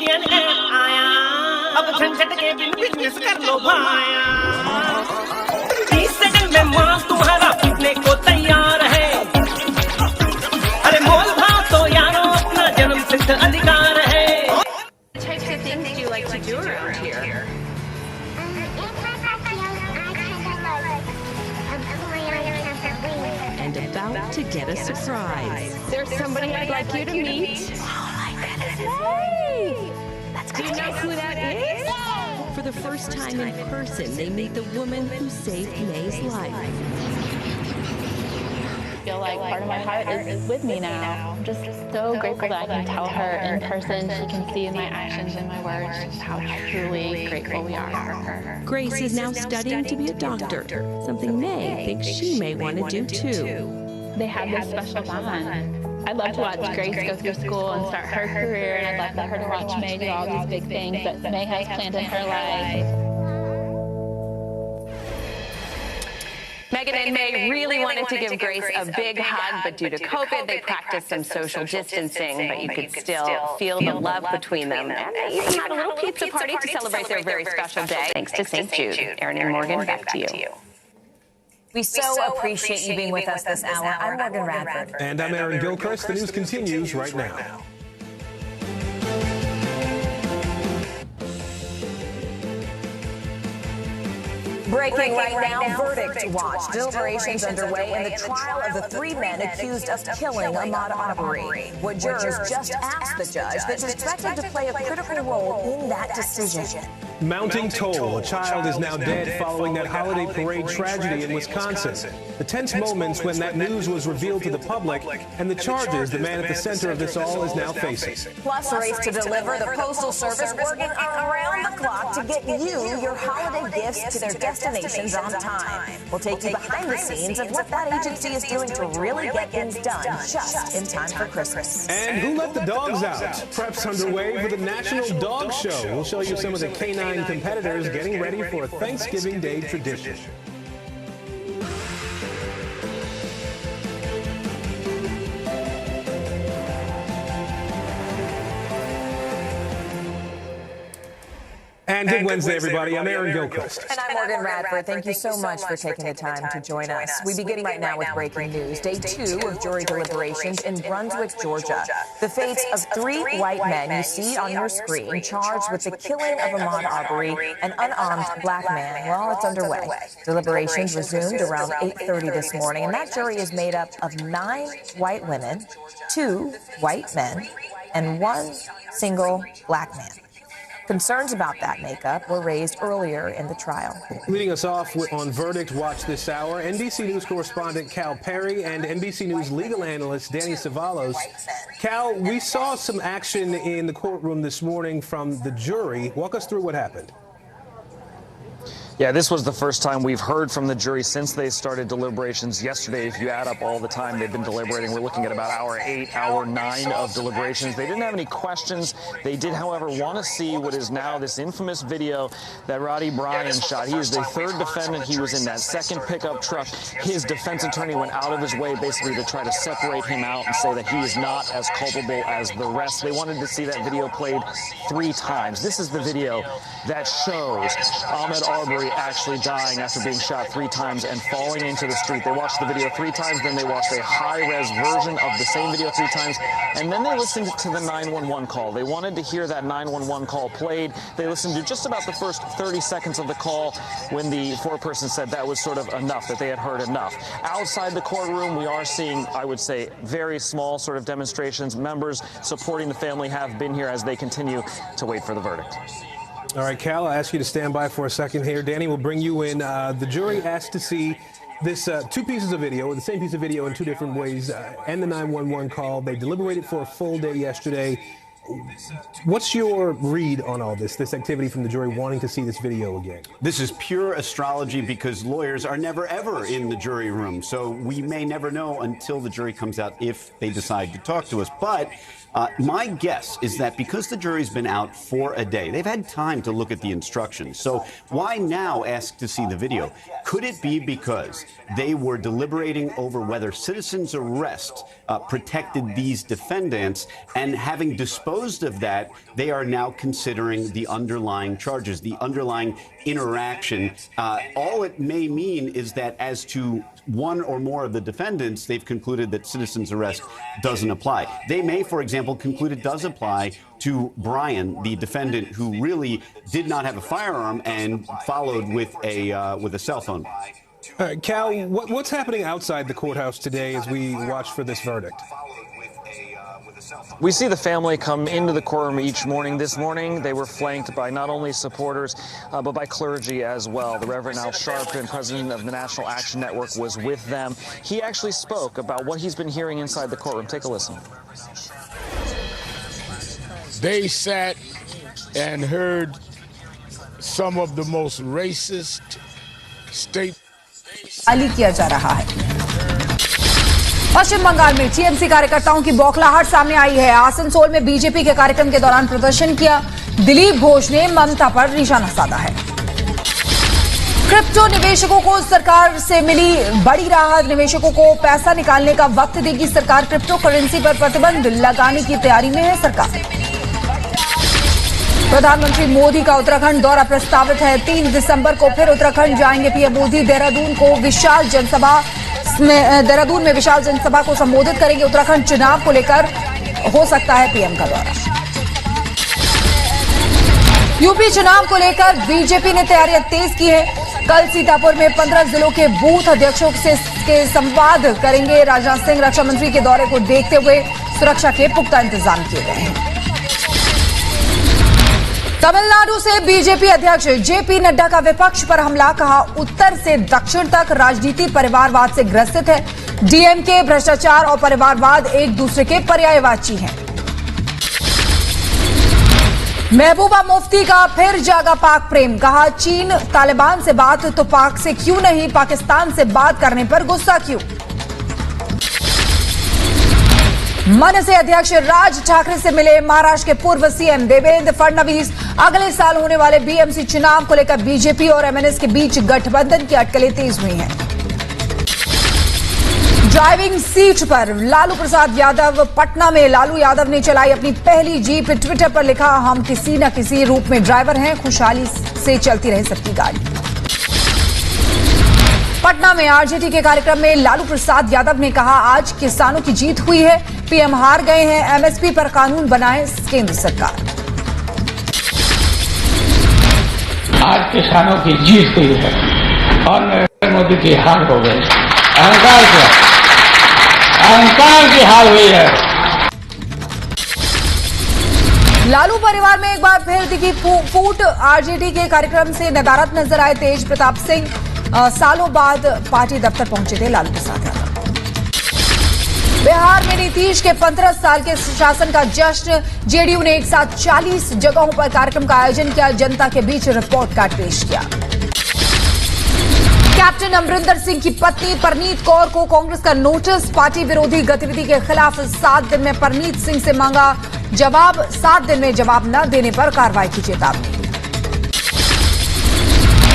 Indian app आया, अब झंझट के बिन बिजनेस कर लो भाया। 30 सेकंड में माल तुम्हारा बिकने को तैयार है। अरे मोल भाव तो यारो अपना जन्म सिद्ध अधिकार है। What types of things do you like to do around here? And about to get a surprise. There's somebody I'd like you to meet. Oh my goodness. Hey! Do you know who that is? For the first time in person, they meet the woman who saved May's life. I feel like part of my heart is with me now. I'm just so grateful that I can tell her in person. She can see in my actions and my words just how truly grateful we are for her. Grace is now studying to be a doctor, something May thinks she may want to do too. They have this special bond. I'd love to watch Grace go through school and start her career, and I'd love for her to watch May do all these big things that May has planned in her life. Megan and May really wanted to give Grace a big hug, but due to COVID, they practiced some social distancing, but you could still feel the love between them. And they even had a little pizza party to celebrate their very special day. Thanks to St. Jude. Erin and Morgan, back to you. We so appreciate you being with us this hour. I'm Morgan Radford. And I'm Aaron Gilchrist. The news continues right now. Breaking right now, verdict watch. Deliberations underway in the trial of the 3 men accused of killing Ahmaud Arbery. What jurors just asked the judge that's expected to play a critical role in that decision. Mounting toll. A child is now dead following that holiday parade tragedy in Wisconsin. The tense moments when that news was revealed to the public and the charges the man at the center of this all is now facing. Plus, a race to deliver. The Postal Service working around the clock to get you your holiday gifts to their destinations on time. We'll take you behind the scenes of what that agency is doing to really get things done just in time for Christmas. And who let the dogs out? Prep's underway for the National Dog Show. We'll show you some of the canine competitors getting ready for a Thanksgiving Day tradition. And good Wednesday, everybody. I'm Aaron Gilchrist. And I'm Morgan Radford. Thank you so much for taking the time to join us. We begin right now with breaking news. Day 2 of jury deliberations in Brunswick, Georgia. The fates of 3 white men you see on your screen charged with the killing of Ahmaud Arbery, an unarmed black man. Well, it's underway. Deliberations resumed around 8:30 this morning, and that jury is made up of 9 white women, 2 white men, and 1 single black man. Concerns about that makeup were raised earlier in the trial. Leading us off on Verdict Watch this hour, NBC News correspondent Cal Perry and NBC News legal analyst Danny Savalos. Cal, we saw some action in the courtroom this morning from the jury. Walk us through what happened. Yeah, this was the first time we've heard from the jury since they started deliberations yesterday. If you add up all the time they've been deliberating, we're looking at about hour 8, hour 9 of deliberations. They didn't have any questions. They did, however, want to see what is now this infamous video that Roddy Bryan shot. He is the 3rd defendant. He was in that 2nd pickup truck. His defense attorney went out of his way basically to try to separate him out and say that he is not as culpable as the rest. They wanted to see that video played 3 times. This is the video that shows Ahmaud Arbery actually dying after being shot 3 times and falling into the street. They watched the video 3 times, then they watched a high-res version of the same video 3 times, and then they listened to the 911 call. They wanted to hear that 911 call played. They listened to just about the first 30 seconds of the call when the foreperson said that was sort of enough, that they had heard enough. Outside the courtroom, we are seeing, I would say, very small sort of demonstrations. Members supporting the family have been here as they continue to wait for the verdict. All right, Cal, I'll ask you to stand by for a second here. Danny will bring you in. The jury asked to see this 2 pieces of video, or the same piece of video in 2 different ways, and the 911 call. They deliberated for a full day yesterday. What's your read on all this activity from the jury wanting to see this video again? This is pure astrology because lawyers are never, ever in the jury room. So we may never know until the jury comes out if they decide to talk to us. But my guess is that because the jury's been out for a day, they've had time to look at the instructions. So why now ask to see the video? Could it be because they were deliberating over whether citizen's arrest protected these defendants, and having disposed disposed of that, they are now considering the underlying charges, the underlying interaction. All it may mean is that as to one or more of the defendants, they've concluded that citizen's arrest doesn't apply. They may, for example, conclude it does apply to Brian, the defendant who really did not have a firearm and followed with a cell phone. All right, Cal, what's happening outside the courthouse today as we watch for this verdict? We see the family come into the courtroom each morning. This morning, they were flanked by not only supporters, but by clergy as well. The Reverend Al Sharpton, president of the National Action Network, was with them. He actually spoke about what he's been hearing inside the courtroom. Take a listen. They sat and heard some of the most racist statements. खाली किया जा रहा है। पश्चिम बंगाल में TMC कार्यकर्ताओं की बौखलाहट सामने आई है। आसनसोल में बीजेपी के कार्यक्रम के दौरान प्रदर्शन किया। दिलीप घोष ने ममता पर निशाना साधा है। क्रिप्टो निवेशकों को सरकार से मिली बड़ी राहत। निवेशकों को पैसा निकालने का वक्त देगी सरकार। क्रिप्टो करेंसी पर प्रतिबंध लगाने की तैयारी में है सरकार। प्रधानमंत्री मोदी का उत्तराखंड दौरा प्रस्तावित है। 3 दिसंबर को फिर उत्तराखंड जाएंगे पीएम मोदी। देहरादून में विशाल जनसभा को संबोधित करेंगे। उत्तराखंड चुनाव को लेकर हो सकता है पीएम का दौरा। यूपी चुनाव को लेकर बीजेपी ने तैयारियां तेज की है। कल सीतापुर में 15 जिलों के बूथ अध्यक्षों से संवाद करेंगे। राजनाथ सिंह रक्षा मंत्री के दौरे को देखते हुए सुरक्षा के पुख्ता इंतजाम किए गए हैं। तमिलनाडु से बीजेपी अध्यक्ष जेपी नड्डा का विपक्ष पर हमला। कहा उत्तर से दक्षिण तक राजनीति परिवारवाद से ग्रसित है। डीएमके भ्रष्टाचार और परिवारवाद एक दूसरे के पर्यायवाची हैं। महबूबा मुफ्ती का फिर जागा पाक प्रेम। कहा चीन तालिबान से बात तो पाक से क्यों नहीं, पाकिस्तान से बात करने पर गुस्सा क्यों। मनसे अध्यक्ष राज ठाकरे से मिले महाराष्ट्र के पूर्व सीएम देवेंद्र फडणवीस। अगले साल होने वाले बीएमसी चुनाव को लेकर बीजेपी और एमएनएस के बीच गठबंधन की अटकलें तेज हुई हैं। ड्राइविंग सीट पर लालू प्रसाद यादव। पटना में लालू यादव ने चलाई अपनी पहली जीप। ट्विटर पर लिखा हम किसी न किसी रूप में ड्राइवर हैं, खुशहाली से चलती रहे सबकी गाड़ी। पटना में आरजेडी के कार्यक्रम में लालू प्रसाद यादव ने कहा आज किसानों की जीत हुई है, पीएम हार गए हैं, एमएसपी पर कानून बनाए केंद्र सरकार। आज किसानों की जीत हुई है और नरेंद्र मोदी की हार हो गई। अहंकार की हार हुई है। लालू परिवार में एक बार फिर दिखी फूट। आरजेडी के कार्यक्रम से नदारद नजर आए तेज प्रताप सिंह। सालों बाद पार्टी दफ्तर पहुंचे थे लालू प्रसाद यादव। बिहार में नीतीश के 15 साल के शासन का जश्न। जेडीयू ने एक साथ 40 जगहों पर कार्यक्रम का आयोजन किया। जनता के बीच रिपोर्ट कार्ड पेश किया। कैप्टन अमरिंदर सिंह की पत्नी परनीत कौर को कांग्रेस का नोटिस। पार्टी विरोधी गतिविधि के खिलाफ 7 दिन में परनीत सिंह से मांगा जवाब। 7 दिन में जवाब न देने पर कार्रवाई की चेतावनी।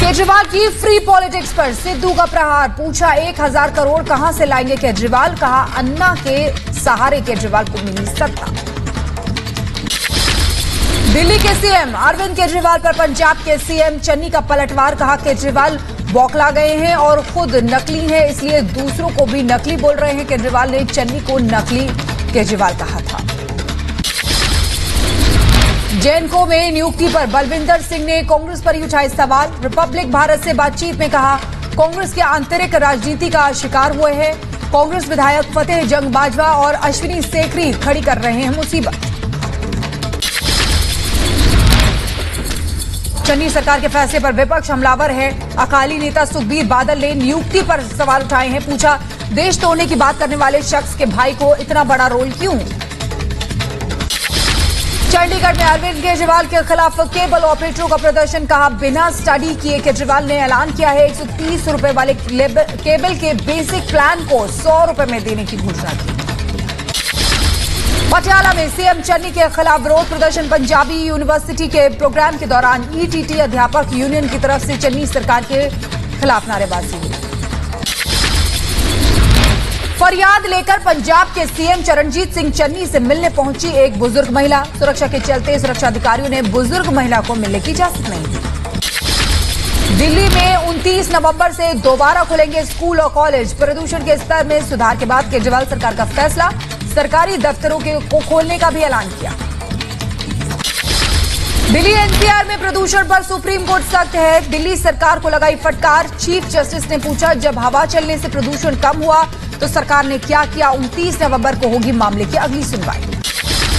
केजरीवाल की फ्री पॉलिटिक्स पर सिद्धू का प्रहार। पूछा 1000 करोड़ कहां से लाएंगे केजरीवाल। कहा अन्ना के सहारे केजरीवाल को मिली सत्ता। दिल्ली के सीएम अरविंद केजरीवाल पर पंजाब के सीएम चन्नी का पलटवार। कहा केजरीवाल बौखला गए हैं और खुद नकली हैं, इसलिए दूसरों को भी नकली बोल रहे हैं। केजरीवाल ने चन्नी को नकली केजरीवाल कहा था। जेएनको में नियुक्ति पर बलविंदर सिंह ने कांग्रेस पर ही उठाए सवाल। रिपब्लिक भारत से बातचीत में कहा कांग्रेस के आंतरिक राजनीति का शिकार हुए हैं। कांग्रेस विधायक फतेह जंग बाजवा और अश्विनी सेखरी खड़ी कर रहे हैं मुसीबत। चन्नी सरकार के फैसले पर विपक्ष हमलावर है। अकाली नेता सुखबीर बादल ने नियुक्ति पर सवाल उठाए हैं। पूछा देश तोड़ने की बात करने वाले शख्स के भाई को इतना बड़ा रोल क्यों। चंडीगढ़ में अरविंद केजरीवाल के खिलाफ केबल ऑपरेटरों का प्रदर्शन। कहा बिना स्टडी किए केजरीवाल ने ऐलान किया है 130 रुपए वाले केबल के बेसिक प्लान को 100 रुपए में देने की घोषणा की। पटियाला में सीएम चन्नी के खिलाफ विरोध प्रदर्शन। पंजाबी यूनिवर्सिटी के प्रोग्राम के दौरान ईटीटी अध्यापक यूनियन की तरफ से चन्नी सरकार के खिलाफ नारेबाजी हुई। फरियाद लेकर पंजाब के सीएम चरणजीत सिंह चन्नी से मिलने पहुंची एक बुजुर्ग महिला। सुरक्षा के चलते सुरक्षा अधिकारियों ने बुजुर्ग महिला को मिलने की इजाजत नहीं दी। दिल्ली में 29 नवंबर से दोबारा खुलेंगे स्कूल और कॉलेज। प्रदूषण के स्तर में सुधार के बाद केजरीवाल सरकार का फैसला, सरकारी दफ्तरों को खोलने का भी ऐलान किया। दिल्ली एनसीआर में प्रदूषण पर सुप्रीम कोर्ट सख्त है। दिल्ली सरकार को लगाई फटकार। चीफ जस्टिस ने पूछा, जब हवा चलने से प्रदूषण कम हुआ तो सरकार ने क्या किया। 29 नवंबर को होगी मामले की अगली सुनवाई।